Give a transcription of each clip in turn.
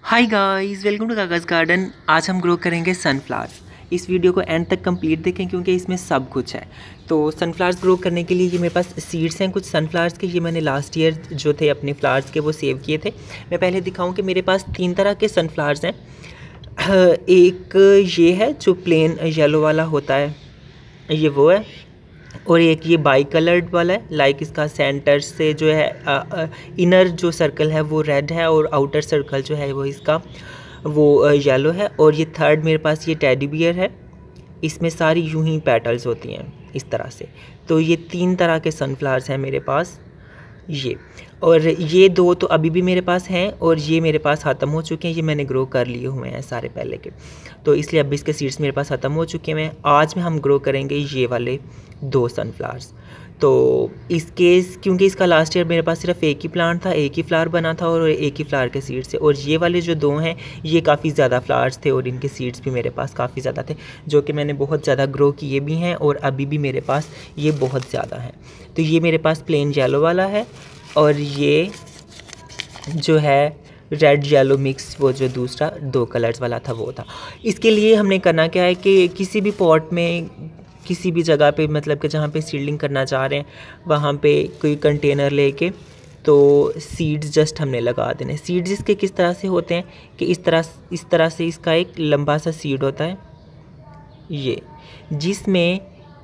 Hi guys, welcome to कागज़ garden. आज हम ग्रो करेंगे सनफ्लावर्स। इस वीडियो को एंड तक कंप्लीट देखें क्योंकि इसमें सब कुछ है। तो सनफ्लावर्स ग्रो करने के लिए ये मेरे पास सीड्स हैं कुछ सनफ्लावर्स के। ये मैंने लास्ट ईयर जो थे अपने फ्लावर्स के वो सेव किए थे। मैं पहले दिखाऊं कि मेरे पास 3 तरह के सनफ्लावर्स हैं। एक ये है जो प्लेन येलो वाला होता है, ये वो है। और एक ये बाई कलर्ड वाला है, लाइक इसका सेंटर से जो है इनर जो सर्कल है वो रेड है और आउटर सर्कल जो है वो इसका वो येलो है। और ये थर्ड मेरे पास ये टेडी बियर है, इसमें सारी यूं ही पेटल्स होती हैं इस तरह से। तो ये 3 तरह के सनफ्लावर्स हैं मेरे पास ये। और ये 2 तो अभी भी मेरे पास हैं और ये मेरे पास ख़त्म हो चुके हैं। ये मैंने ग्रो कर लिए हुए हैं सारे पहले के, तो इसलिए अब इसके सीड्स मेरे पास ख़त्म हो चुके हैं। आज में हम ग्रो करेंगे ये वाले 2 सनफ्लावर्स। तो इसके क्योंकि इसका लास्ट ईयर मेरे पास सिर्फ एक ही प्लांट था, एक ही फ्लावर बना था और एक ही फ्लावर के सीड्स थे। और ये वाले जो 2 हैं ये काफ़ी ज़्यादा फ्लावर्स थे और इनके सीड्स भी मेरे पास काफ़ी ज़्यादा थे, जो कि मैंने बहुत ज़्यादा ग्रो किए भी हैं और अभी भी मेरे पास ये बहुत ज़्यादा हैं। तो ये मेरे पास प्लेन येलो वाला है और ये जो है रेड येलो मिक्स, वो जो दूसरा 2 कलर्स वाला था वो था। इसके लिए हमने करना क्या है कि किसी भी पॉट में किसी भी जगह पे, मतलब कि जहाँ पे सीडलिंग करना चाह रहे हैं वहाँ पे कोई कंटेनर लेके तो सीड्स जस्ट हमने लगा देने। सीड्स इसके किस तरह से होते हैं कि इस तरह से इसका एक लंबा सा सीड होता है ये, जिसमें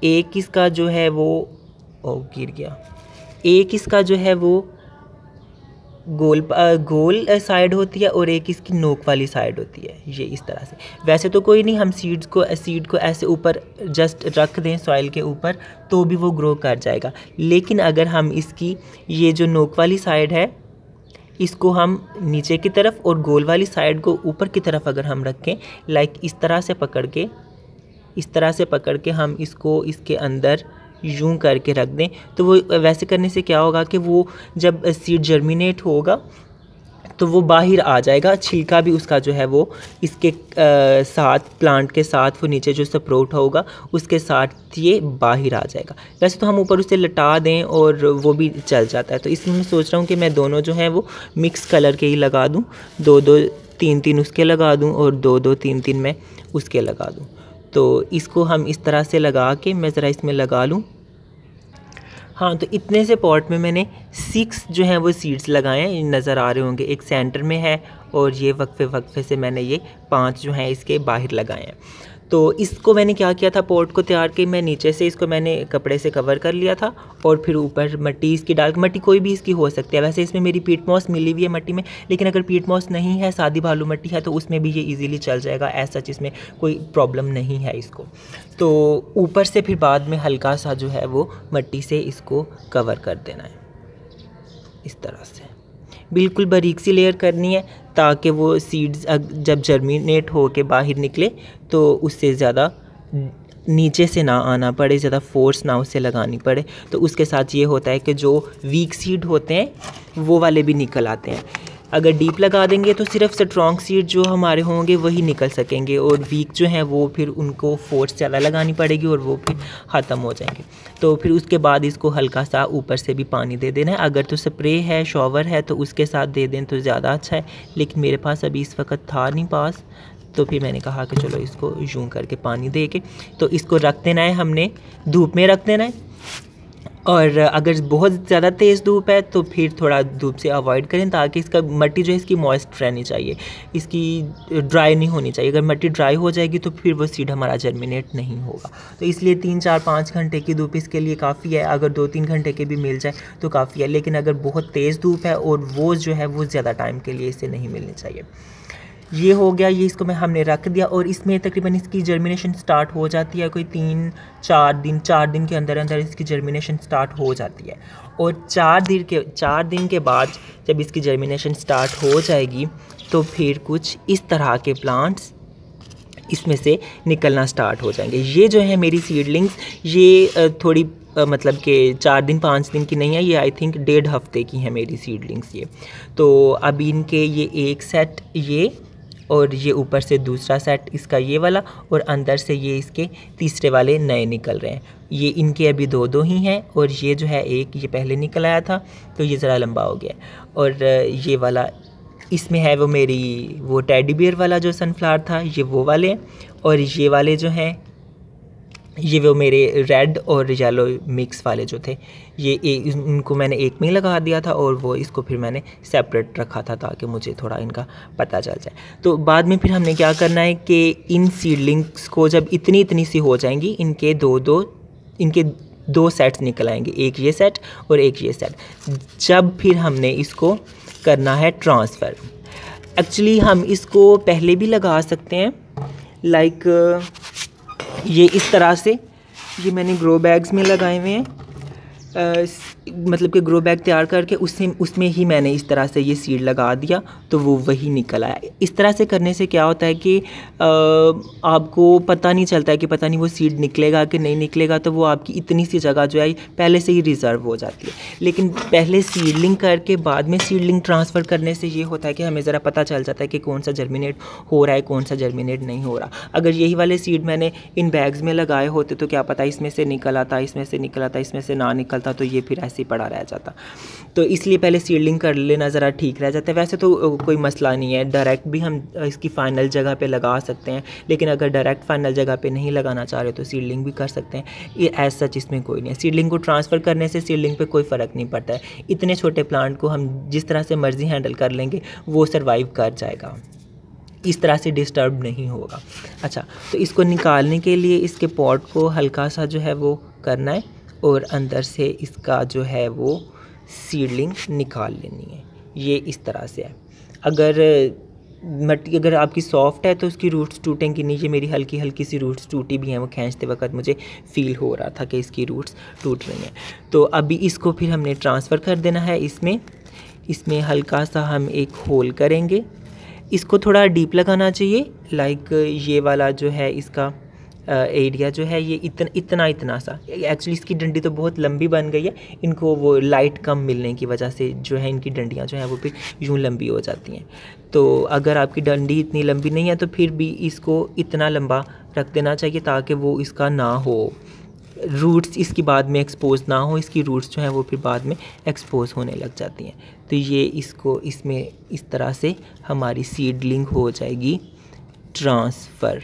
एक इसका जो है वो गिर गया, एक इसका जो है वो गोल साइड होती है और एक इसकी नोक वाली साइड होती है ये इस तरह से। वैसे तो कोई नहीं, हम सीड को ऐसे ऊपर जस्ट रख दें सॉइल के ऊपर तो भी वो ग्रो कर जाएगा। लेकिन अगर हम इसकी ये जो नोक वाली साइड है इसको हम नीचे की तरफ और गोल वाली साइड को ऊपर की तरफ अगर हम रखें, लाइक इस तरह से पकड़ के हम इसको इसके अंदर यूं करके रख दें, तो वो वैसे करने से क्या होगा कि वो जब सीड जर्मिनेट होगा तो वो बाहर आ जाएगा। छिलका भी उसका जो है वो इसके साथ, प्लांट के साथ वो नीचे जो स्प्राउट होगा उसके साथ ये बाहर आ जाएगा। वैसे तो हम ऊपर उसे लटा दें और वो भी चल जाता है। तो इसलिए मैं सोच रहा हूँ कि मैं दोनों जो हैं वो मिक्स कलर के ही लगा दूँ, 2-2 3-3 उसके लगा दूँ और 2-2 3-3 मैं उसके लगा दूँ। तो इसको हम इस तरह से लगा के मैं ज़रा इसमें लगा लूँ। हाँ, तो इतने से पॉट में मैंने 6 जो हैं वो सीड्स लगाए हैं, नज़र आ रहे होंगे। एक सेंटर में है और ये वक्फे से मैंने ये 5 जो हैं इसके बाहर लगाए हैं। तो इसको मैंने क्या किया था, पॉट को तैयार के मैं नीचे से इसको मैंने कपड़े से कवर कर लिया था और फिर ऊपर मिट्टी इसकी डाल, मट्टी कोई भी इसकी हो सकती है। वैसे इसमें मेरी पीट मॉस मिली हुई है मट्टी में, लेकिन अगर पीट मॉस नहीं है, सादी भालू मट्टी है, तो उसमें भी ये इजीली चल जाएगा। ऐसा सच इसमें कोई प्रॉब्लम नहीं है इसको। तो ऊपर से फिर बाद में हल्का सा जो है वो मट्टी से इसको कवर कर देना है इस तरह से, बिल्कुल बारीक सी लेयर करनी है ताकि वो सीड्स जब जर्मिनेट हो के बाहर निकले तो उससे ज़्यादा नीचे से ना आना पड़े, ज़्यादा फोर्स ना उसे लगानी पड़े। तो उसके साथ ये होता है कि जो वीक सीड होते हैं वो वाले भी निकल आते हैं। अगर डीप लगा देंगे तो सिर्फ स्ट्रॉन्ग सीड जो हमारे होंगे वही निकल सकेंगे और वीक जो हैं वो फिर उनको फोर्स ज़्यादा लगानी पड़ेगी और वो फिर ख़त्म हो जाएंगे। तो फिर उसके बाद इसको हल्का सा यूं से भी पानी दे देना है। अगर तो स्प्रे है, शॉवर है तो उसके साथ दे दें तो ज़्यादा अच्छा है, लेकिन मेरे पास अभी इस वक्त था नहीं पास, तो फिर मैंने कहा कि चलो इसको यूं करके पानी दे के तो इसको रख देना है, हमने धूप में रख देना है। और अगर बहुत ज़्यादा तेज़ धूप है तो फिर थोड़ा धूप से अवॉइड करें ताकि इसका मट्टी जो है इसकी मॉइस्ट रहनी चाहिए, इसकी ड्राई नहीं होनी चाहिए। अगर मट्टी ड्राई हो जाएगी तो फिर वो सीड हमारा जर्मिनेट नहीं होगा। तो इसलिए 3-4-5 घंटे की धूप इसके लिए काफ़ी है। अगर 2-3 घंटे के भी मिल जाए तो काफ़ी है, लेकिन अगर बहुत तेज़ धूप है और वो जो है वो ज़्यादा टाइम के लिए इसे नहीं मिलनी चाहिए। ये हो गया, ये इसको हमने रख दिया और इसमें तकरीबन इसकी जर्मिनेशन स्टार्ट हो जाती है कोई 4 दिन के अंदर अंदर इसकी जर्मिनेशन स्टार्ट हो जाती है। और 4 दिन के बाद जब इसकी जर्मिनेशन स्टार्ट हो जाएगी तो फिर कुछ इस तरह के प्लांट्स इसमें से निकलना स्टार्ट हो जाएंगे। ये जो है मेरी सीडलिंग्स, ये थोड़ी मतलब कि 4 दिन 5 दिन की नहीं है, ये आई थिंक 1.5 हफ्ते की है मेरी सीडलिंग्स ये। तो अभी इनके ये एक सेट ये और ये ऊपर से दूसरा सेट इसका ये वाला और अंदर से ये इसके तीसरे वाले नए निकल रहे हैं। ये इनके अभी 2-2 ही हैं और ये जो है एक ये पहले निकल आया था तो ये ज़रा लंबा हो गया और ये वाला इसमें है वो मेरी वो टेडी बियर वाला जो सनफ्लावर था, ये वो वाले हैं। और ये वाले जो हैं ये वो मेरे रेड और येलो मिक्स वाले जो थे, ये इनको मैंने एक में ही लगा दिया था और वो इसको फिर मैंने सेपरेट रखा था ताकि मुझे थोड़ा इनका पता चल जाए। तो बाद में फिर हमने क्या करना है कि इन सीडलिंग्स को जब इतनी इतनी सी हो जाएंगी, इनके दो सेट्स निकल आएंगे, एक ये सेट और एक ये सेट। जब फिर हमने इसको करना है ट्रांसफ़र। एक्चुअली हम इसको पहले भी लगा सकते हैं, लाइक ये इस तरह से। ये मैंने ग्रो बैग्स में लगाए हुए हैं, मतलब कि ग्रो बैग तैयार करके उसमें ही मैंने इस तरह से ये सीड लगा दिया तो वो वही निकल आया। इस तरह से करने से क्या होता है कि आपको पता नहीं चलता है कि पता नहीं वो सीड निकलेगा कि नहीं निकलेगा, तो वो आपकी इतनी सी जगह जो है पहले से ही रिज़र्व हो जाती है। लेकिन पहले सीडलिंग करके बाद में सीडलिंग ट्रांसफ़र करने से ये होता है कि हमें ज़रा पता चल जाता है कि कौन सा जर्मिनेट हो रहा है, कौन सा जर्मिनेट नहीं हो रहा। अगर यही वाले सीड मैंने इन बैग्स में लगाए होते तो क्या पता इसमें से निकल आता, इसमें से निकल आता, इसमें से ना निकलता, तो ये फिर ऐसे ही पड़ा रह जाता। तो इसलिए पहले सीडलिंग कर लेना ज़रा ठीक रह जाता है। वैसे तो कोई मसला नहीं है, डायरेक्ट भी हम इसकी फ़ाइनल जगह पे लगा सकते हैं, लेकिन अगर डायरेक्ट फ़ाइनल जगह पे नहीं लगाना चाह रहे तो सीडलिंग भी कर सकते हैं। ये एज सच इसमें कोई नहीं है। सीडलिंग को ट्रांसफ़र करने से सीडलिंग पे कोई फ़र्क नहीं पड़ता है। इतने छोटे प्लांट को हम जिस तरह से मर्ज़ी हैंडल कर लेंगे वो सर्वाइव कर जाएगा, इस तरह से डिस्टर्ब नहीं होगा। अच्छा, तो इसको निकालने के लिए इसके पॉट को हल्का सा जो है वो करना है और अंदर से इसका जो है वो सीडलिंग निकाल लेनी है। ये इस तरह से है। अगर मिट्टी अगर आपकी सॉफ्ट है तो उसकी रूट्स टूटेंगी नहीं। ये मेरी हल्की हल्की सी रूट्स टूटी भी हैं, वो खींचते वक्त मुझे फ़ील हो रहा था कि इसकी रूट्स टूट रही हैं। तो अभी इसको फिर हमने ट्रांसफ़र कर देना है। इसमें हल्का सा हम एक होल करेंगे। इसको थोड़ा डीप लगाना चाहिए, लाइक ये वाला जो है इसका एरिया जो है ये इतना सा। एक्चुअली इसकी डंडी तो बहुत लंबी बन गई है, इनको वो लाइट कम मिलने की वजह से जो है इनकी डंडियाँ जो हैं वो फिर यूँ लंबी हो जाती हैं। तो अगर आपकी डंडी इतनी लंबी नहीं है तो फिर भी इसको इतना लंबा रख देना चाहिए ताकि वो इसका ना हो, रूट्स इसकी बाद में एक्सपोज ना हो। इसकी रूट्स जो हैं वो फिर बाद में एक्सपोज होने लग जाती हैं। तो ये इसको इसमें इस तरह से हमारी सीडलिंग हो जाएगी ट्रांसफ़र।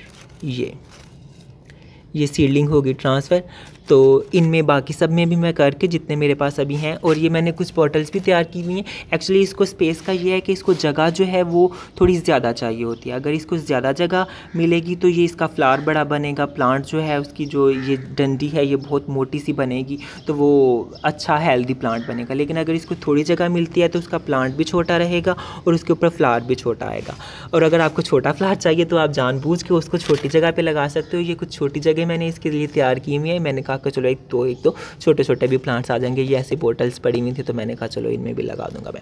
ये सीडलिंग होगी ट्रांसफ़र। तो इनमें बाकी सब में भी मैं करके जितने मेरे पास अभी हैं, और ये मैंने कुछ बॉटल्स भी तैयार की हुई हैं। एक्चुअली इसको स्पेस का ये है कि इसको जगह जो है वो थोड़ी ज़्यादा चाहिए होती है। अगर इसको ज़्यादा जगह मिलेगी तो ये इसका फ्लावर बड़ा बनेगा, प्लांट जो है उसकी जो ये डंडी है ये बहुत मोटी सी बनेगी, तो वो अच्छा हेल्दी प्लांट बनेगा। लेकिन अगर इसको थोड़ी जगह मिलती है तो उसका प्लांट भी छोटा रहेगा और उसके ऊपर फ्लावर भी छोटा आएगा। और अगर आपको छोटा फ्लावर चाहिए तो आप जानबूझ के उसको छोटी जगह पर लगा सकते हो। ये कुछ छोटी जगह मैंने इसके लिए तैयार की हुई है। मैंने कहा कि चलो एक तो छोटे छोटे भी प्लांट्स आ जाएंगे। ये ऐसे बोटल्स पड़ी हुई थी तो मैंने कहा चलो इनमें भी लगा दूंगा मैं।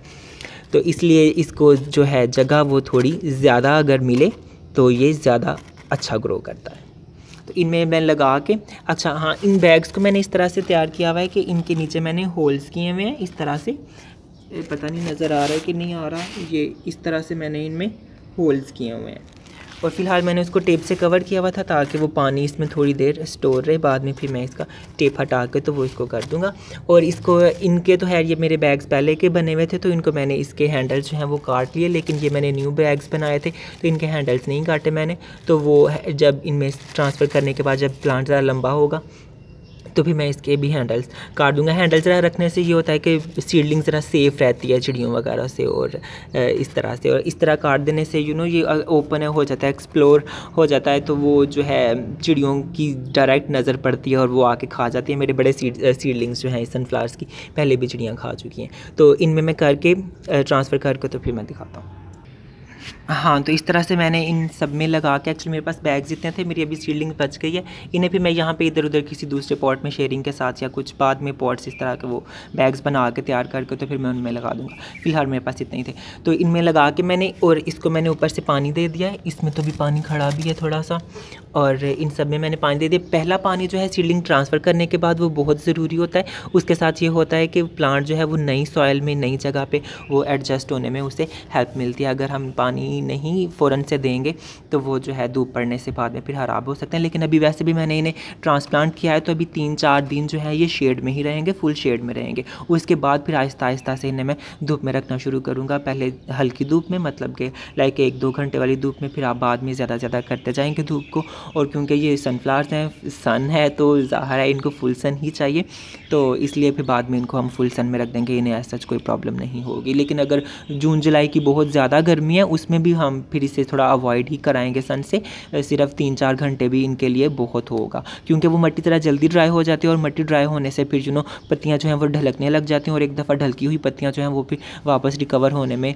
तो इसलिए इसको जो है जगह वो थोड़ी ज़्यादा अगर मिले तो ये ज़्यादा अच्छा ग्रो करता है। तो इनमें मैं लगा के, अच्छा हाँ, इन बैग्स को मैंने इस तरह से तैयार किया हुआ है कि इनके नीचे मैंने होल्स किए हुए हैं इस तरह से। पता नहीं नज़र आ रहा है कि नहीं आ रहा, ये इस तरह से मैंने इनमें होल्स किए हुए हैं। और फ़िलहाल मैंने उसको टेप से कवर किया हुआ था ताकि वो पानी इसमें थोड़ी देर स्टोर रहे। बाद में फिर मैं इसका टेप हटा के तो वो इसको कर दूंगा। और इसको इनके तो है, ये मेरे बैग्स पहले के बने हुए थे तो इनको मैंने इसके हैंडल्स जो हैं वो काट लिए, लेकिन ये मैंने न्यू बैग्स बनाए थे तो इनके हैंडल्स नहीं काटे मैंने। तो वो जब इनमें ट्रांसफ़र करने के बाद जब प्लांट ज़रा लंबा होगा तो फिर मैं इसके भी हैंडल्स काट दूंगा। हैंडल्स ज़रा रखने से ये होता है कि सीडलिंग ज़रा सेफ़ रहती है चिड़ियों वगैरह से, और इस तरह से। और इस तरह काट देने से ये ओपन हो जाता है, एक्सप्लोर हो जाता है, तो वो जो है चिड़ियों की डायरेक्ट नज़र पड़ती है और वो आके खा जाती है। मेरे बड़े सीडलिंग्स जो हैं सनफ्लावर्स की पहले भी चिड़ियाँ खा चुकी हैं। तो इनमें मैं करके ट्रांसफ़र करके तो फिर मैं दिखाता हूँ। हाँ, तो इस तरह से मैंने इन सब में लगा के, एक्चुअली मेरे पास बैग्स जितने थे, मेरी अभी सीडलिंग बच गई है। इन्हें फिर मैं यहाँ पे इधर उधर किसी दूसरे पॉट में शेयरिंग के साथ या कुछ बाद में पॉट्स इस तरह के वो बैग्स बना के तैयार करके तो फिर मैं उनमें लगा दूँगा। फ़िलहाल मेरे पास इतने ही थे तो इनमें लगा के मैंने, और इसको मैंने ऊपर से पानी दे दिया है। इसमें तो भी पानी खड़ा भी है थोड़ा सा, और इन सब में मैंने पानी दे दिया। पहला पानी जो है सीडलिंग ट्रांसफ़र करने के बाद वो बहुत ज़रूरी होता है। उसके साथ ये होता है कि प्लांट जो है वो नई सॉइल में, नई जगह पे वो एडजस्ट होने में उसे हेल्प मिलती है। अगर हम पानी नहीं फ़ौरन से देंगे तो वो जो है धूप पड़ने से बाद में फिर ख़राब हो सकते हैं। लेकिन अभी वैसे भी मैंने इन्हें ट्रांसप्लांट किया है तो अभी 3-4 दिन जो है ये शेड में ही रहेंगे, फुल शेड में रहेंगे। उसके बाद फिर आहिस्ता आहिस्ता से इन्हें मैं धूप में रखना शुरू करूँगा। पहले हल्की धूप में, मतलब कि लाइक 1-2 घंटे वाली धूप में, फिर आप बाद में ज़्यादा ज़्यादा करते जाएंगे धूप को। और क्योंकि ये सनफ्लावर्स हैं, सन है तो ज़ाहिर है इनको फुल सन ही चाहिए, तो इसलिए फिर बाद में इनको हम फुल सन में रख देंगे, इन्हें ऐसा कोई प्रॉब्लम नहीं होगी। लेकिन अगर जून जुलाई की बहुत ज़्यादा गर्मी है उसमें भी हम फिर इसे थोड़ा अवॉइड ही कराएंगे सन से, सिर्फ 3-4 घंटे भी इनके लिए बहुत होगा, क्योंकि वो मिट्टी तरह जल्दी ड्राई हो जाती है और मिट्टी ड्राई होने से फिर पत्तियाँ जो हैं वो ढलकने लग जाती हैं और एक दफ़ा ढलकी हुई पत्तियाँ जो हैं वो फिर वापस रिकवर होने में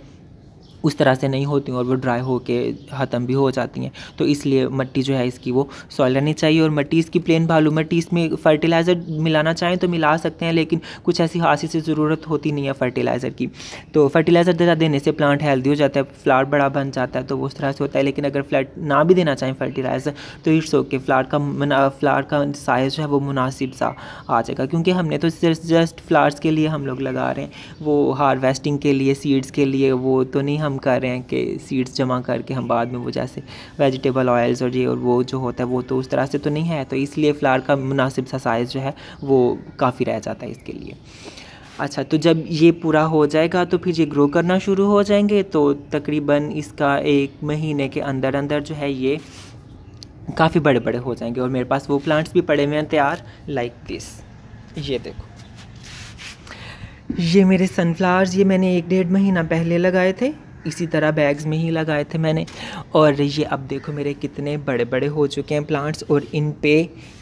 उस तरह से नहीं होती और वो ड्राई होके ख़त्म भी हो जाती हैं। तो इसलिए मिट्टी जो है इसकी वो सॉइल रहनी चाहिए। और मिट्टी इसकी प्लेन भालू मिट्टी, इसमें फ़र्टिलाइज़र मिलाना चाहें तो मिला सकते हैं, लेकिन कुछ ऐसी खासी सी ज़रूरत होती नहीं है फ़र्टिलाइज़र की। तो फ़र्टिलाइज़र ज़्यादा देने से प्लांट हेल्दी हो जाता है, फ्लावर बड़ा बन जाता है, तो वो उस तरह से होता है। लेकिन अगर फ्लैट ना भी देना चाहें फ़र्टिलाइज़र तो इट्स ओके, फ्लावर का साइज़ जो है वो मुनासिब सा आ जाएगा, क्योंकि हमने तो सिर्फ जस्ट फ्लावर्स के लिए हम लोग लगा रहे हैं, वो हार्वेस्टिंग के लिए, सीड्स के लिए वो तो नहीं हम कर रहे हैं कि सीड्स जमा करके हम बाद में वो जैसे वेजिटेबल ऑयल्स और ये और वो जो होता है वो तो उस तरह से तो नहीं है। तो इसलिए फ्लावर का मुनासिब सा साइज़ जो है वो काफ़ी रह जाता है इसके लिए। अच्छा, तो जब ये पूरा हो जाएगा तो फिर ये ग्रो करना शुरू हो जाएंगे, तो तकरीबन इसका 1 महीने के अंदर अंदर जो है ये काफ़ी बड़े बड़े हो जाएंगे। और मेरे पास वो प्लांट्स भी पड़े हुए हैं तैयार, लाइक दिस। ये देखो, ये मेरे सनफ्लावर्स, ये मैंने 1-1.5 महीना पहले लगाए थे, इसी तरह बैग्स में ही लगाए थे मैंने। और ये अब देखो मेरे कितने बड़े बड़े हो चुके हैं प्लांट्स, और इन पे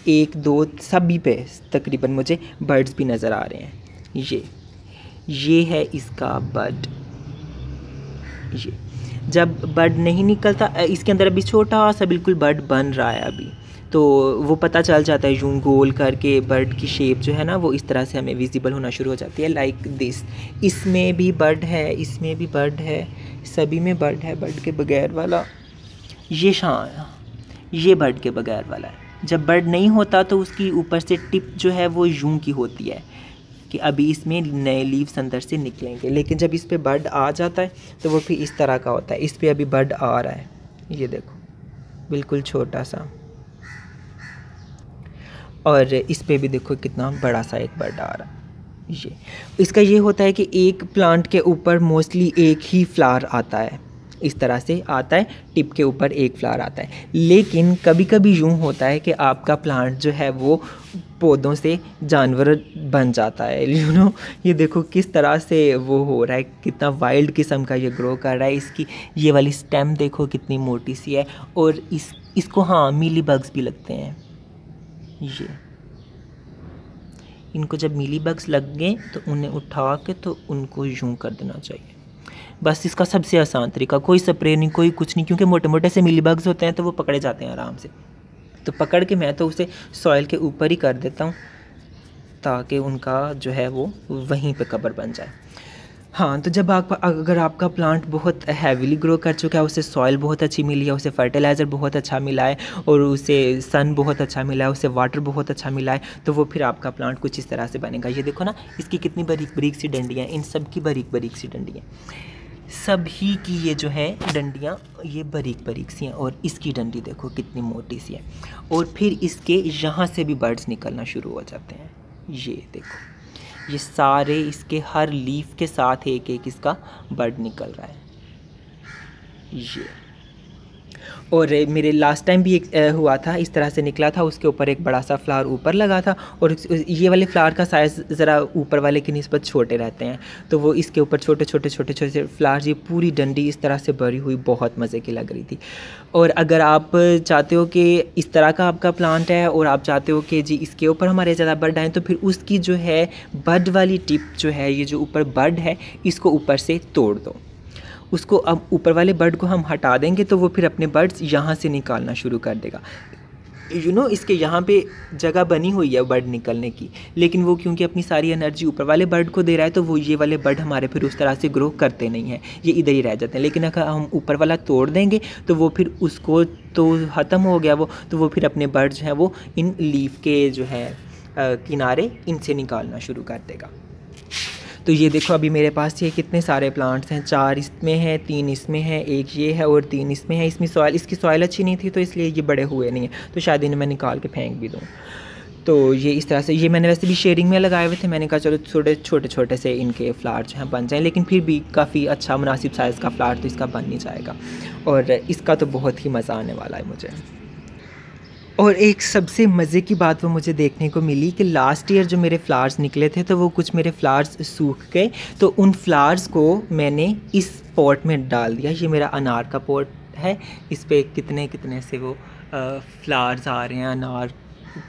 1-2 सभी पे तकरीबन मुझे बर्ड्स भी नज़र आ रहे हैं। ये है इसका बड। ये जब बड नहीं निकलता, इसके अंदर अभी छोटा सा बिल्कुल बड बन रहा है अभी, तो वो पता चल जाता है यूं गोल करके बर्ड की शेप जो है ना वो इस तरह से हमें विजिबल होना शुरू हो जाती है, लाइक दिस। इसमें भी बर्ड है, इसमें भी बर्ड है, सभी में बर्ड है, बर्ड के बगैर वाला ये बर्ड के बगैर वाला है। जब बर्ड नहीं होता तो उसकी ऊपर से टिप जो है वो यूं की होती है कि अभी इसमें नए लीव्स अंदर से निकलेंगे। लेकिन जब इस पे बर्ड आ जाता है तो वो फिर इस तरह का होता है। इस पे अभी बर्ड आ रहा है, ये देखो बिल्कुल छोटा सा, और इस पे भी देखो कितना बड़ा सा एक बर्ड आ रहा है। ये इसका ये होता है कि एक प्लांट के ऊपर मोस्टली एक ही फ्लावर आता है, इस तरह से आता है, टिप के ऊपर एक फ्लावर आता है। लेकिन कभी कभी यूँ होता है कि आपका प्लांट जो है वो पौधों से जानवर बन जाता है, ये देखो किस तरह से वो हो रहा है, कितना वाइल्ड किस्म का ये ग्रो कर रहा है। इसकी ये वाली स्टेम देखो कितनी मोटी सी है, और इसको हाँ मीली बग्स भी लगते हैं। ये इनको जब मीली बग्स लग गए तो उन्हें उठा के तो उनको यूं कर देना चाहिए, बस इसका सबसे आसान तरीका। कोई स्प्रे नहीं, कोई कुछ नहीं, क्योंकि मोटे मोटे से मीली बग्स होते हैं तो वो पकड़े जाते हैं आराम से। तो पकड़ के मैं तो उसे सॉइल के ऊपर ही कर देता हूँ ताकि उनका जो है वो वहीं पे कबर बन जाए। हाँ, तो जब अगर आपका प्लांट बहुत हैवीली ग्रो कर चुका है, उसे सॉइल बहुत अच्छी मिली है, उसे फर्टिलाइज़र बहुत अच्छा मिला है, और उसे सन बहुत अच्छा मिला है, उसे वाटर बहुत अच्छा मिला है, तो वो फिर आपका प्लांट कुछ इस तरह से बनेगा। ये देखो ना, इसकी कितनी बारीक बारीक सी डंडियाँ, इन सब की बारीक बारीक सी डंडियाँ, सभी की ये जो है डंडियाँ ये बारीक बारीक सी हैं, और इसकी डंडी देखो कितनी मोटी सी है। और फिर इसके यहाँ से भी बर्ड्स निकलना शुरू हो जाते हैं। ये देखो, ये सारे इसके हर लीफ के साथ एक एक इसका बर्ड निकल रहा है। ये और मेरे लास्ट टाइम भी एक हुआ था, इस तरह से निकला था, उसके ऊपर एक बड़ा सा फ्लावर ऊपर लगा था, और ये वाले फ्लावर का साइज़ ज़रा ऊपर वाले की निस्बत छोटे रहते हैं, तो वो इसके ऊपर छोटे छोटे छोटे छोटे फ्लावर्स, ये पूरी डंडी इस तरह से भरी हुई बहुत मज़े की लग रही थी। और अगर आप चाहते हो कि इस तरह का आपका प्लांट है और आप चाहते हो कि जी इसके ऊपर हमारे ज़्यादा बर्ड आएँ, तो फिर उसकी जो है बर्ड वाली टिप जो है, ये जो ऊपर बर्ड है, इसको ऊपर से तोड़ दो। उसको अब ऊपर वाले बर्ड को हम हटा देंगे तो वो फिर अपने बर्ड्स यहाँ से निकालना शुरू कर देगा। इसके यहाँ पे जगह बनी हुई है बर्ड निकलने की, लेकिन वो क्योंकि अपनी सारी एनर्जी ऊपर वाले बर्ड को दे रहा है, तो वो ये वाले बर्ड हमारे फिर उस तरह से ग्रो करते नहीं हैं, ये इधर ही रह जाते हैं। लेकिन अगर हम ऊपर वाला तोड़ देंगे तो वो फिर उसको तो ख़त्म हो गया वो, तो वो फिर अपने बर्ड जो हैं वो इन लीफ के जो है किनारे, इनसे निकालना शुरू कर देगा। तो ये देखो अभी मेरे पास ये कितने सारे प्लांट्स हैं, 4 इसमें हैं, 3 इसमें हैं, 1 ये है और 3 इसमें है। इसमें इसकी सॉइल अच्छी नहीं थी तो इसलिए ये बड़े हुए नहीं हैं, तो शायद इन्हें मैं निकाल के फेंक भी दूँ। तो ये इस तरह से, ये मैंने वैसे भी शेडिंग में लगाए हुए थे, मैंने कहा चलो थोड़े छोटे छोटे से इनके फ्लावर जो हैं बन जाएँ, लेकिन फिर भी काफ़ी अच्छा मुनासिब साइज़ का फ्लावर तो इसका बन नहीं जाएगा। और इसका तो बहुत ही मज़ा आने वाला है मुझे। और एक सबसे मज़े की बात वो मुझे देखने को मिली कि लास्ट ईयर जो मेरे फ्लावर्स निकले थे तो वो कुछ मेरे फ्लावर्स सूख गए, तो उन फ्लावर्स को मैंने इस पॉट में डाल दिया। ये मेरा अनार का पॉट है, इस पर कितने कितने से वो फ्लावर्स आ रहे हैं अनार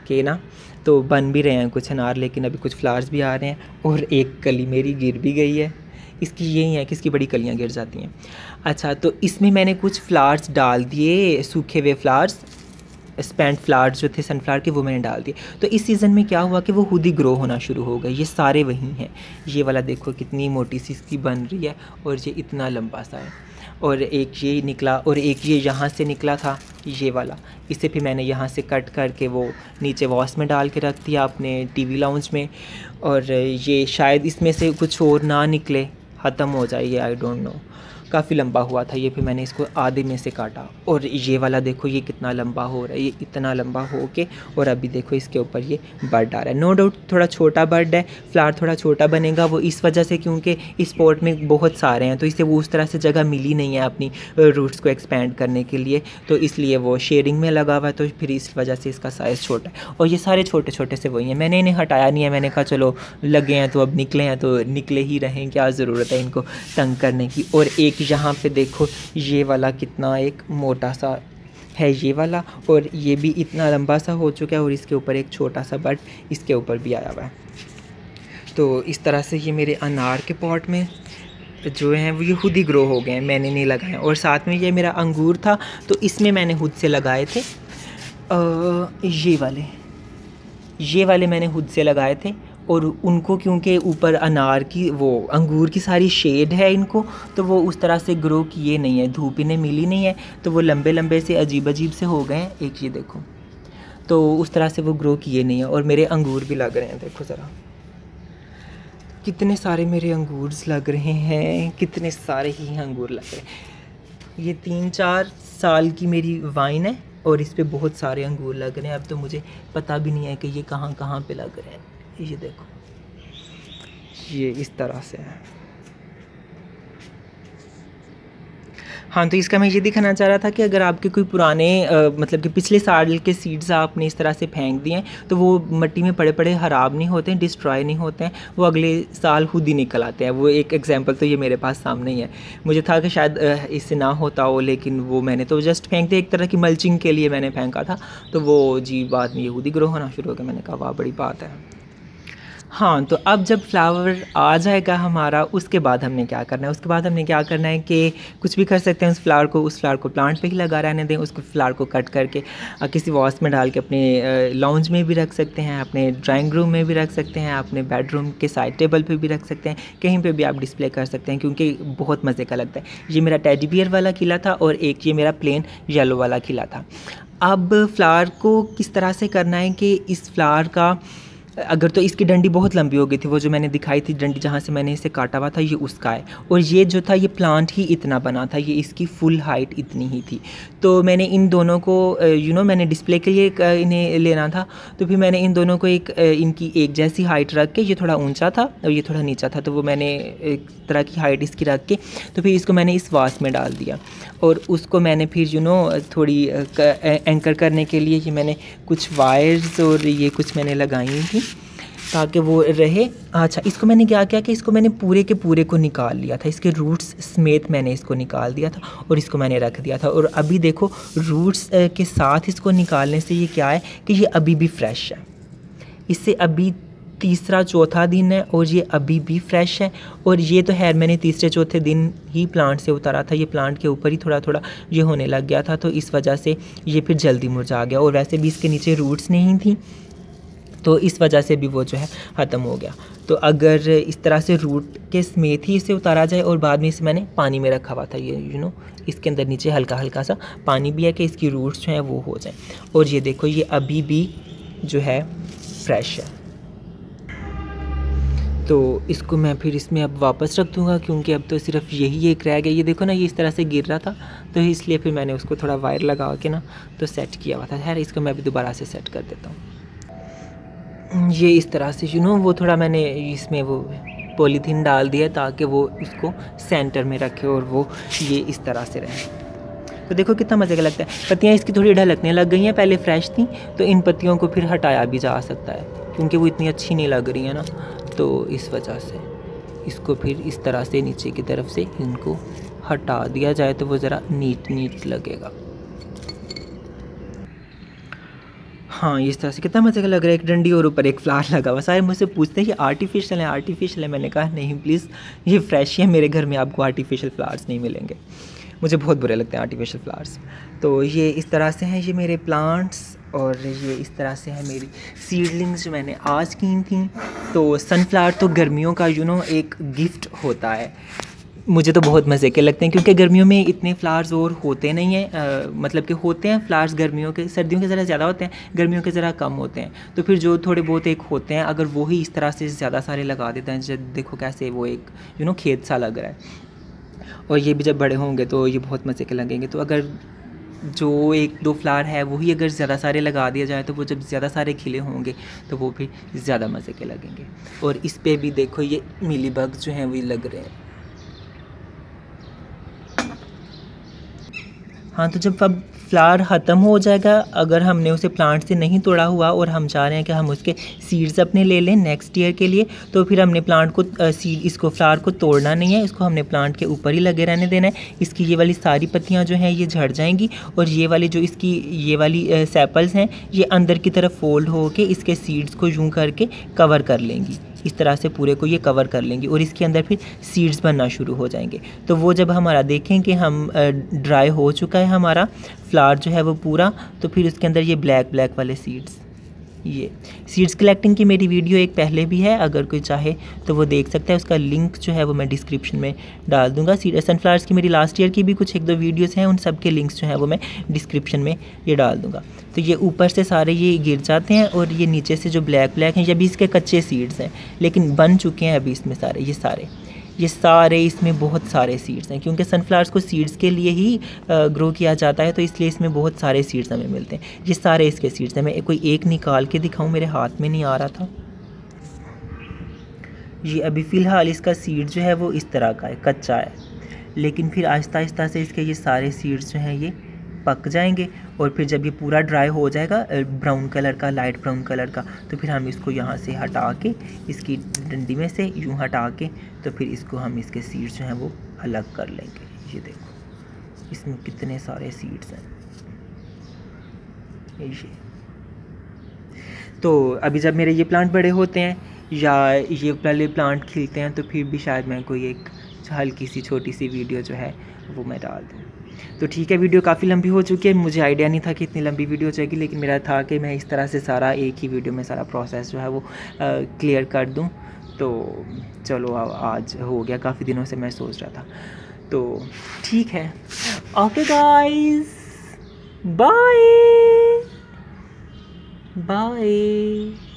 के ना, तो बन भी रहे हैं कुछ अनार, लेकिन अभी कुछ फ्लावर्स भी आ रहे हैं। और एक कली मेरी गिर भी गई है, इसकी यही है कि इसकी बड़ी कलियां गिर जाती हैं। अच्छा, तो इसमें मैंने कुछ फ्लावर्स डाल दिए, सूखे हुए फ्लावर्स, स्पेंट फ्लावर्स जो थे सनफ्लावर के, वो मैंने डाल दिए। तो इस सीज़न में क्या हुआ कि वो खुद ही ग्रो होना शुरू हो गए। ये सारे वही हैं, ये वाला देखो कितनी मोटी सी इसकी बन रही है और ये इतना लंबा सा है। और एक ये निकला और एक ये यहाँ से निकला था ये वाला, इसे फिर मैंने यहाँ से कट करके वो नीचे वॉस में डाल के रख दिया अपने टीवी लाउंज में। और ये शायद इसमें से कुछ और ना निकले, ख़त्म हो जाए ये, आई डोंट नो। काफ़ी लंबा हुआ था ये, फिर मैंने इसको आधे में से काटा। और ये वाला देखो ये कितना लंबा हो रहा है, ये इतना लंबा हो के, और अभी देखो इसके ऊपर ये बर्ड आ रहा है। नो डाउट थोड़ा छोटा बर्ड है, फ्लावर थोड़ा छोटा बनेगा वो इस वजह से क्योंकि इस पॉट में बहुत सारे हैं, तो इसे वो उस तरह से जगह मिली नहीं है अपनी रूट्स को एक्सपेंड करने के लिए, तो इसलिए वो शेडिंग में लगा हुआ है, तो फिर इस वजह से इसका साइज़ छोटा है। और ये सारे छोटे छोटे से वही हैं, मैंने इन्हें हटाया नहीं है, मैंने कहा चलो लगे हैं तो अब निकले हैं तो निकले ही रहें, क्या ज़रूरत है इनको तंग करने की। और एक यहाँ पे देखो ये वाला कितना एक मोटा सा है ये वाला, और ये भी इतना लंबा सा हो चुका है, और इसके ऊपर एक छोटा सा बर्ड इसके ऊपर भी आया हुआ है। तो इस तरह से ये मेरे अनार के पॉट में जो हैं वो ये खुद ही ग्रो हो गए हैं, मैंने नहीं लगाए। और साथ में ये मेरा अंगूर था तो इसमें मैंने खुद से लगाए थे, ये वाले मैंने खुद से लगाए थे। और उनको क्योंकि ऊपर अनार की वो अंगूर की सारी शेड है इनको, तो वो उस तरह से ग्रो किए नहीं है, धूप इन्हें मिली नहीं है, तो वो लंबे लंबे से अजीब अजीब से हो गए हैं। एक ये देखो, तो उस तरह से वो ग्रो किए नहीं है। और मेरे अंगूर भी लग रहे हैं, देखो ज़रा कितने सारे मेरे अंगूर लग रहे हैं, कितने सारे ही अंगूर लग रहे हैं। ये 3-4 साल की मेरी वाइन है और इस पे बहुत सारे अंगूर लग रहे हैं। अब तो मुझे पता भी नहीं है कि ये कहाँ कहाँ पे लग रहे हैं। ये देखो ये इस तरह से है। हाँ, तो इसका मैं ये दिखाना चाह रहा था कि अगर आपके कोई पुराने मतलब कि पिछले साल के सीड्स आपने इस तरह से फेंक दिए हैं तो वो मिट्टी में पड़े पड़े ख़राब नहीं होते हैं, डिस्ट्रॉय नहीं होते हैं, वो अगले साल खुद ही निकल आते हैं। वो एक एग्जांपल तो ये मेरे पास सामने ही है। मुझे था कि शायद इससे ना होता हो, लेकिन वो मैंने तो जस्ट फेंक दिया, एक तरह की मल्चिंग के लिए मैंने फेंका था, तो वो जी बाद में ये खुद ही ग्रो होना शुरू हो गया। मैंने कहा वाह बड़ी बात है। हाँ, तो अब जब फ्लावर आ जाएगा हमारा, उसके बाद हमने क्या करना है, उसके बाद हमने क्या करना है कि कुछ भी कर सकते हैं, उस फ्लावर को प्लांट पे ही लगा रहने दें। उसको फ्लावर को कट करके किसी वॉस में डाल के अपने लाउंज में भी रख सकते हैं, अपने ड्राइंग रूम में भी रख सकते हैं, अपने बेडरूम के साइड टेबल पे भी रख सकते हैं, कहीं पे भी आप डिस्प्ले कर सकते हैं, क्योंकि बहुत मज़े का लगता है। ये मेरा टेडी बियर वाला खिला था और एक ये मेरा प्लेन येलो वाला खिला था। अब फ्लावर को किस तरह से करना है कि इस फ्लावर का, अगर तो इसकी डंडी बहुत लंबी हो गई थी, वो जो मैंने दिखाई थी डंडी जहाँ से मैंने इसे काटा हुआ था, ये उसका है। और ये जो था ये प्लांट ही इतना बना था, ये इसकी फुल हाइट इतनी ही थी। तो मैंने इन दोनों को मैंने डिस्प्ले के लिए इन्हें लेना था, तो फिर मैंने इन दोनों को इनकी एक जैसी हाइट रख के, ये थोड़ा ऊंचा था और ये थोड़ा नीचा था, तो वो मैंने एक तरह की हाइट इसकी रख के, तो फिर इसको मैंने इस वास में डाल दिया। और उसको मैंने फिर थोड़ी एंकर करने के लिए ये मैंने कुछ वायर्स और ये कुछ मैंने लगाई थी ताकि वो रहे। अच्छा, इसको मैंने क्या किया कि इसको मैंने पूरे के पूरे को निकाल लिया था, इसके रूट्स समेत मैंने इसको निकाल दिया था और इसको मैंने रख दिया था। और अभी देखो रूट्स के साथ इसको निकालने से ये क्या है कि ये अभी भी फ्रेश है, इससे अभी तीसरा चौथा दिन है और ये अभी भी फ्रेश है। और ये तो है मैंने तीसरे चौथे दिन ही प्लांट से उतारा था, ये प्लांट के ऊपर ही थोड़ा थोड़ा ये होने लग गया था, तो इस वजह से ये फिर जल्दी मुरझा गया। और वैसे भी इसके नीचे रूट्स नहीं थी, तो इस वजह से भी वो जो है ख़त्म हो गया। तो अगर इस तरह से रूट के समेत ही इसे उतारा जाए, और बाद में इसे मैंने पानी में रखा हुआ था, ये इसके अंदर नीचे हल्का हल्का सा पानी भी है कि इसकी रूट्स जो हैं वो हो जाएं। और ये देखो ये अभी भी जो है फ्रेश है। तो इसको मैं फिर इसमें अब वापस रख दूँगा, क्योंकि अब तो सिर्फ यही एक रह गया। ये देखो ना, ये इस तरह से गिर रहा था, तो इसलिए फिर मैंने उसको थोड़ा वायर लगा के ना तो सेट किया हुआ था। खैर इसको मैं अभी दोबारा से सेट कर देता हूँ। ये इस तरह से वो थोड़ा मैंने इसमें वो पॉलीथीन डाल दिया ताकि वो इसको सेंटर में रखे और वो ये इस तरह से रहे। तो देखो कितना मज़े का लगता है। पत्तियाँ इसकी थोड़ी ढलकने लग गई हैं, पहले फ्रेश थी, तो इन पत्तियों को फिर हटाया भी जा सकता है क्योंकि वो इतनी अच्छी नहीं लग रही है ना, तो इस वजह से इसको फिर इस तरह से नीचे की तरफ से इनको हटा दिया जाए तो वो ज़रा नीट लगेगा। हाँ, इस तरह से कितना मज़े का लग रहा है। एक डंडी और ऊपर एक फ्लावर लगा हुआ। सारे मुझसे पूछते हैं ये आर्टिफिशियल है। मैंने कहा नहीं प्लीज़, ये फ्रेश है। मेरे घर में आपको आर्टिफिशियल फ्लावर्स नहीं मिलेंगे, मुझे बहुत बुरे लगते हैं आर्टिफिशियल फ्लावर्स। तो ये इस तरह से हैं ये मेरे प्लांट्स, और ये इस तरह से है मेरी सीडलिंग्स जो मैंने आज की थी। तो सनफ्लावर तो गर्मियों का एक गिफ्ट होता है। मुझे तो बहुत मज़े के लगते हैं क्योंकि गर्मियों में इतने फ्लावर्स और होते नहीं हैं, मतलब कि होते हैं फ्लावर्स गर्मियों के, सर्दियों के ज़रा ज़्यादा होते हैं, गर्मियों के ज़रा कम होते हैं। तो फिर जो थोड़े बहुत एक होते हैं, अगर वो ही इस तरह से ज़्यादा सारे लगा देते हैं, जब देखो कैसे वो एक खेत सा लग रहा है। और ये भी जब बड़े होंगे तो ये बहुत मज़े के लगेंगे। तो अगर जो 1-2 फ्लावर है वही अगर ज़्यादा सारे लगा दिया जाए तो वो जब ज़्यादा सारे खिले होंगे तो वो भी ज़्यादा मज़े के लगेंगे। और इस पे भी देखो ये मिली बग जो हैं वही लग रहे हैं। हाँ, तो जब अब फ्लावर ख़त्म हो जाएगा, अगर हमने उसे प्लांट से नहीं तोड़ा हुआ और हम चाह रहे हैं कि हम उसके सीड्स अपने ले लें नेक्स्ट ईयर के लिए, तो फिर हमने प्लांट को इसको फ्लावर को तोड़ना नहीं है, इसको हमने प्लांट के ऊपर ही लगे रहने देना है। इसकी ये वाली सारी पत्तियाँ जो हैं ये झड़ जाएंगी और ये वाली जो इसकी ये वाली सेपल्स हैं ये अंदर की तरफ फोल्ड होके इसके सीड्स को यूँ करके कवर कर लेंगी। इस तरह से पूरे को ये कवर कर लेंगी और इसके अंदर फिर सीड्स बनना शुरू हो जाएंगे। तो वो जब हमारा देखें कि हम ड्राई हो चुका है हमारा फ्लावर जो है वो पूरा, तो फिर उसके अंदर ये ब्लैक वाले सीड्स, ये सीड्स कलेक्टिंग की मेरी वीडियो एक पहले भी है, अगर कोई चाहे तो वो देख सकता है। उसका लिंक जो है वो मैं डिस्क्रिप्शन में डाल दूंगा। सनफ्लावर्स की मेरी लास्ट ईयर की भी कुछ 1-2 वीडियोस हैं, उन सब के लिंक्स जो हैं वो मैं डिस्क्रिप्शन में ये डाल दूंगा। तो ये ऊपर से सारे ये गिर जाते हैं और ये नीचे से जो ब्लैक हैं ये अभी इसके कच्चे सीड्स हैं, लेकिन बन चुके हैं अभी इसमें ये सारे इसमें बहुत सारे सीड्स हैं, क्योंकि सनफ्लावर्स को सीड्स के लिए ही ग्रो किया जाता है, तो इसलिए इसमें बहुत सारे सीड्स हमें मिलते हैं। ये सारे इसके सीड्स हैं। मैं कोई एक निकाल के दिखाऊं, मेरे हाथ में नहीं आ रहा था। ये अभी फ़िलहाल इसका सीड जो है वो इस तरह का है, कच्चा है, लेकिन फिर आहिस्ता से इसके ये सारे सीड्स जो हैं ये पक जाएंगे और फिर जब ये पूरा ड्राई हो जाएगा ब्राउन कलर का, लाइट ब्राउन कलर का, तो फिर हम इसको यहाँ से हटा के इसकी डंडी में से यूँ हटा के तो फिर इसको हम इसके सीड्स जो हैं वो अलग कर लेंगे। ये देखो इसमें कितने सारे सीड्स हैं। ये तो अभी जब मेरे ये प्लांट बड़े होते हैं या ये पहले प्लांट खिलते हैं तो फिर भी शायद मैं कोई एक हल्की सी छोटी सी वीडियो जो है वो मैं डाल दूँ। तो ठीक है, वीडियो काफ़ी लंबी हो चुकी है। मुझे आइडिया नहीं था कि इतनी लंबी वीडियो हो जाएगी, लेकिन मेरा था कि मैं इस तरह से सारा एक ही वीडियो में सारा प्रोसेस जो है वो क्लियर कर दूं। तो चलो आज हो गया, काफ़ी दिनों से मैं सोच रहा था। तो ठीक है, ओके गाइस, बाय बाय।